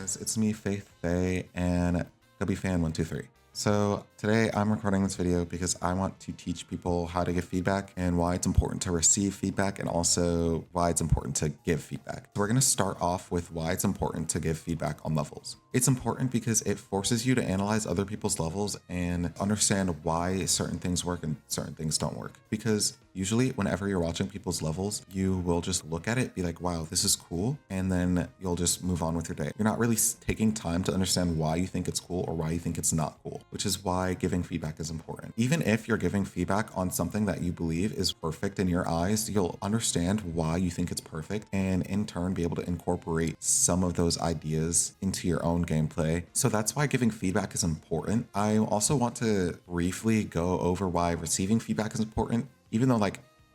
guys, it's me, Faith Faye, and GubbyFan123. So today I'm recording this video because I want to teach people how to give feedback and why it's important to receive feedback and also why it's important to give feedback. So we're going to start off with why it's important to give feedback on levels. It's important because it forces you to analyze other people's levels and understand why certain things work and certain things don't work. Because usually whenever you're watching people's levels, you will just look at it, be like, wow, this is cool. And then you'll just move on with your day. You're not really taking time to understand why you think it's cool or why you think it's not cool, which is why giving feedback is important. Even if you're giving feedback on something that you believe is perfect in your eyes, you'll understand why you think it's perfect and in turn be able to incorporate some of those ideas into your own gameplay. So that's why giving feedback is important. I also want to briefly go over why receiving feedback is important, even though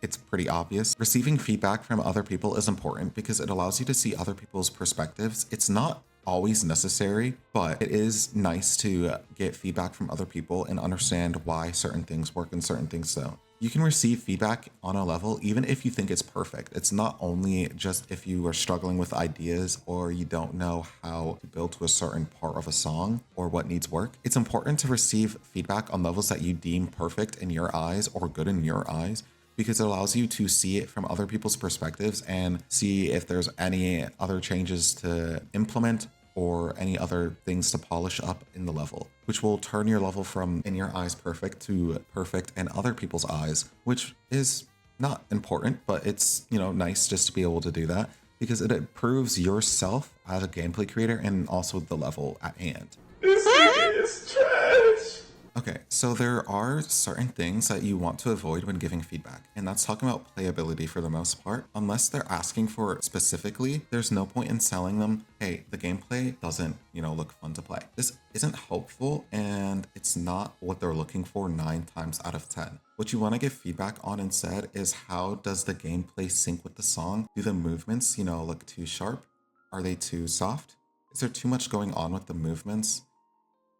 it's pretty obvious. Receiving feedback from other people is important because it allows you to see other people's perspectives. It's not always necessary, but it is nice to get feedback from other people and understand why certain things work and certain things don't. You can receive feedback on a level even if you think it's perfect. It's not only just if you are struggling with ideas or you don't know how to build to a certain part of a song or what needs work. It's important to receive feedback on levels that you deem perfect in your eyes or good in your eyes, because it allows you to see it from other people's perspectives and see if there's any other changes to implement or any other things to polish up in the level, which will turn your level from in your eyes perfect to perfect in other people's eyes, which is not important, but it's, nice just to be able to do that because it improves yourself as a gameplay creator and also the level at hand. This city is trash! Okay, so there are certain things that you want to avoid when giving feedback, and that's talking about playability for the most part. Unless they're asking for it specifically, there's no point in selling them, hey, the gameplay doesn't, look fun to play. This isn't helpful, and it's not what they're looking for 9 times out of 10. What you want to give feedback on instead is how does the gameplay sync with the song? Do the movements, look too sharp? Are they too soft? Is there too much going on with the movements?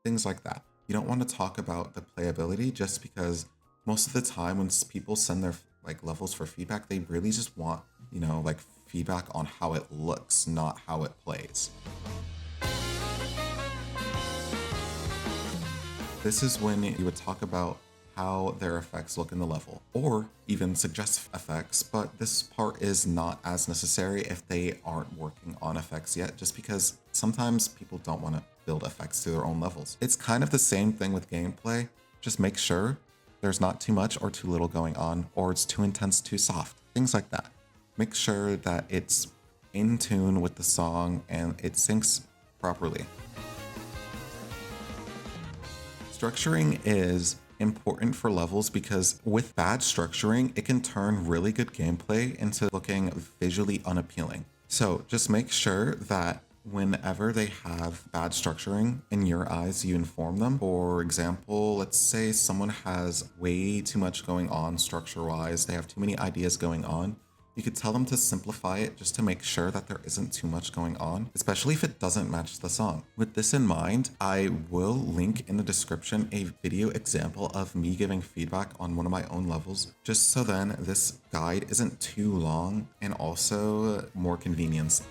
Things like that. You don't want to talk about the playability just because most of the time when people send their levels for feedback, they really just want, feedback on how it looks, not how it plays. This is when you would talk about how their effects look in the level, or even suggest effects, but this part is not as necessary if they aren't working on effects yet, just because sometimes people don't want to build effects to their own levels. It's kind of the same thing with gameplay. Just make sure there's not too much or too little going on, or it's too intense, too soft, things like that. Make sure that it's in tune with the song and it syncs properly. Structuring is important for levels because with bad structuring, it can turn really good gameplay into looking visually unappealing. So just make sure that whenever they have bad structuring in your eyes, you inform them. For example, let's say someone has way too much going on structure-wise, they have too many ideas going on. You could tell them to simplify it just to make sure that there isn't too much going on, especially if it doesn't match the song. With this in mind, I will link in the description a video example of me giving feedback on one of my own levels, just so then this guide isn't too long and also more convenient